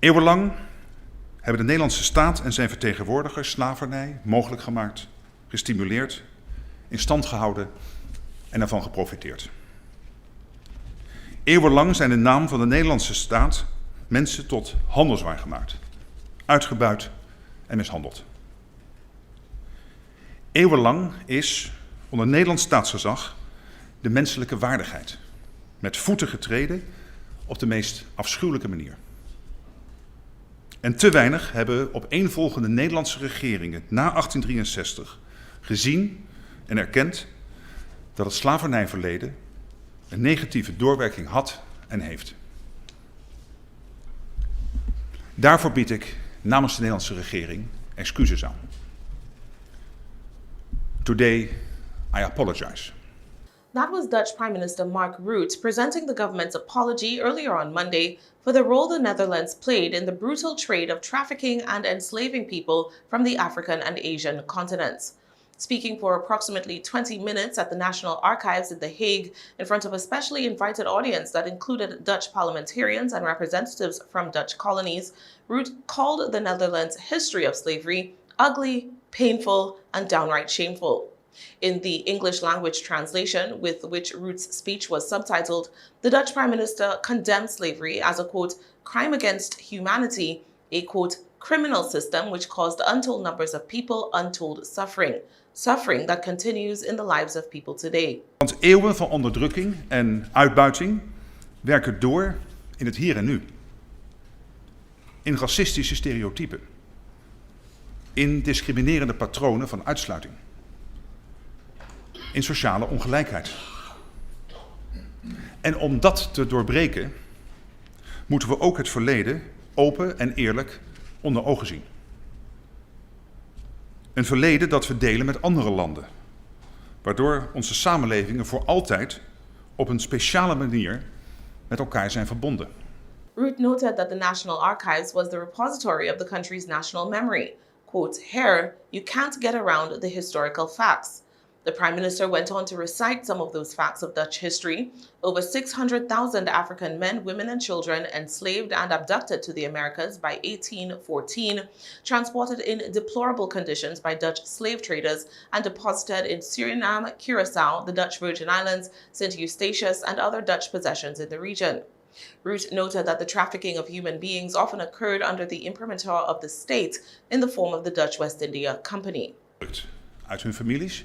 Eeuwenlang hebben de Nederlandse staat en zijn vertegenwoordigers slavernij mogelijk gemaakt, gestimuleerd, in stand gehouden en ervan geprofiteerd. Eeuwenlang zijn in naam van de Nederlandse staat mensen tot handelswaar gemaakt, uitgebuit en mishandeld. Eeuwenlang is onder Nederlands staatsgezag de menselijke waardigheid met voeten getreden op de meest afschuwelijke manier. En te weinig hebben opeenvolgende Nederlandse regeringen na 1863 gezien en erkend dat het slavernijverleden een negatieve doorwerking had en heeft. Daarvoor bied ik namens de Nederlandse regering excuses aan. Today, I apologize. That was Dutch Prime Minister Mark Rutte presenting the government's apology earlier on Monday for the role the Netherlands played in the brutal trade of trafficking and enslaving people from the African and Asian continents. Speaking for approximately 20 minutes at the National Archives in The Hague in front of a specially invited audience that included Dutch parliamentarians and representatives from Dutch colonies, Rutte called the Netherlands' history of slavery ugly, painful, and downright shameful. In the English language translation with which Rutte's speech was subtitled, the Dutch Prime Minister condemned slavery as a, quote, crime against humanity, a, quote, criminal system which caused untold numbers of people untold suffering that continues in the lives of people today. Want eeuwen van onderdrukking en uitbuiting werken door in het hier en nu. In racistische stereotypen. In discriminerende patronen van uitsluiting. In sociale ongelijkheid. En om dat te doorbreken, moeten we ook het verleden open en eerlijk onder ogen zien. Een verleden dat we delen met andere landen, waardoor onze samenlevingen voor altijd op een speciale manier met elkaar zijn verbonden. Rutte noted that the National Archives was the repository of the country's national memory. Quote, here, you can't get around the historical facts. The Prime Minister went on to recite some of those facts of Dutch history. Over 600,000 African men, women, and children enslaved and abducted to the Americas by 1814, transported in deplorable conditions by Dutch slave traders, and deposited in Suriname, Curaçao, the Dutch Virgin Islands, St. Eustatius, and other Dutch possessions in the region. Rutte noted that the trafficking of human beings often occurred under the imprimatur of the state in the form of the Dutch West India Company. Uit hun families,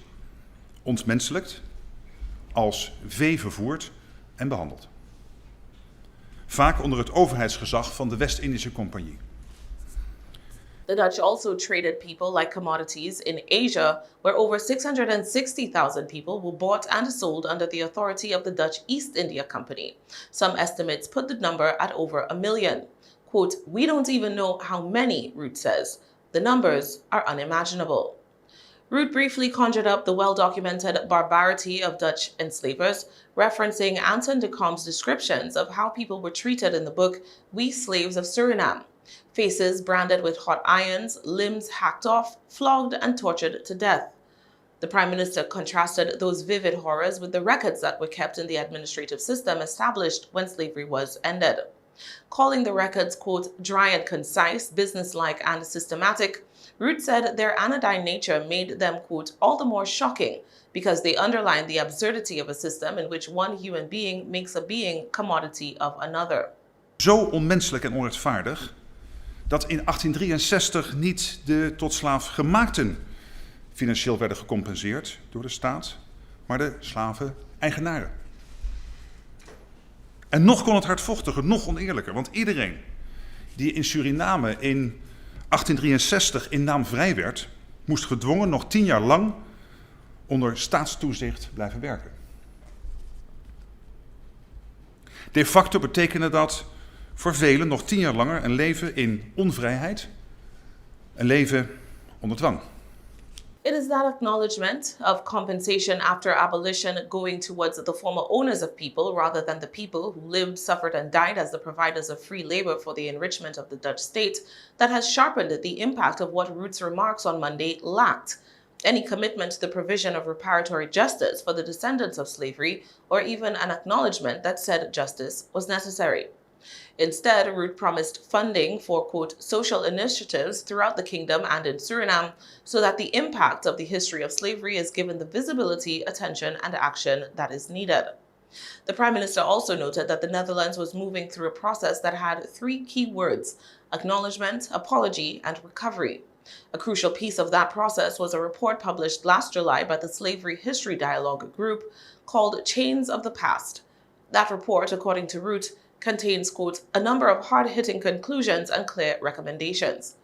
ontmenselijkt, als vee vervoerd en behandeld. Vaak onder het overheidsgezag van de West-Indische Compagnie. The Dutch also traded people like commodities in Asia, where over 660,000 people were bought and sold under the authority of the Dutch East India Company. Some estimates put the number at over 1 million. Quote, we don't even know how many, Rutte says. The numbers are unimaginable. Rutte briefly conjured up the well-documented barbarity of Dutch enslavers, referencing Anton de Kam's descriptions of how people were treated in the book We Slaves of Suriname. Faces branded with hot irons, limbs hacked off, flogged and tortured to death. The Prime Minister contrasted those vivid horrors with the records that were kept in the administrative system established when slavery was ended. Calling the records, quote, dry and concise, businesslike and systematic, Rutte said their anodyne nature made them, quote, all the more shocking because they underline the absurdity of a system in which one human being makes a being commodity of another. Zo onmenselijk en onrechtvaardig dat in 1863 niet de tot slaaf gemaakten financieel werden gecompenseerd door de staat, maar de slaven-eigenaren. En nog kon het hardvochtiger, nog oneerlijker, want iedereen die in Suriname in 1863 in naam vrij werd, moest gedwongen nog 10 jaar lang onder staatstoezicht blijven werken. De facto betekende dat voor velen nog 10 jaar langer een leven in onvrijheid, een leven onder dwang. It is that acknowledgement of compensation after abolition going towards the former owners of people rather than the people who lived, suffered, and died as the providers of free labor for the enrichment of the Dutch state that has sharpened the impact of what Rutte's remarks on Monday lacked. Any commitment to the provision of reparatory justice for the descendants of slavery, or even an acknowledgement that said justice was necessary. Instead, Rutte promised funding for, quote, social initiatives throughout the kingdom and in Suriname so that the impact of the history of slavery is given the visibility, attention, and action that is needed. The Prime Minister also noted that the Netherlands was moving through a process that had three key words: acknowledgement, apology, and recovery. A crucial piece of that process was a report published last July by the Slavery History Dialogue Group called Chains of the Past. That report, according to Rutte, contains, quote, a number of hard-hitting conclusions and clear recommendations.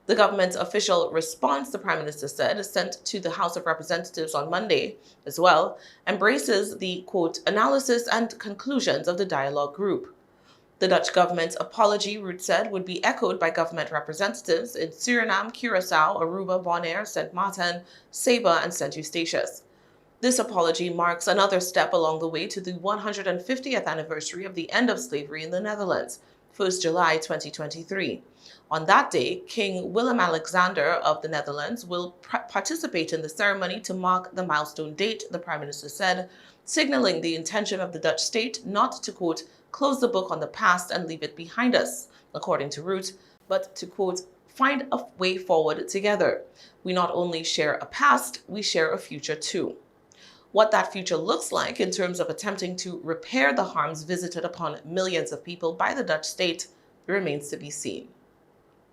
The government's official response, the Prime Minister said, sent to the House of Representatives on Monday as well, embraces the, quote, analysis and conclusions of the dialogue group. The Dutch government's apology, Rutte said, would be echoed by government representatives in Suriname, Curaçao, Aruba, Bonaire, St. Martin, Saba, and St. Eustatius. This apology marks another step along the way to the 150th anniversary of the end of slavery in the Netherlands, 1st July 2023. On that day, King Willem-Alexander of the Netherlands will participate in the ceremony to mark the milestone date, the Prime Minister said, signaling the intention of the Dutch state not to, quote, close the book on the past and leave it behind us, according to Rutte, but to, quote, find a way forward together. We not only share a past, we share a future too. What that future looks like in terms of attempting to repair the harms visited upon millions of people by the Dutch state remains to be seen.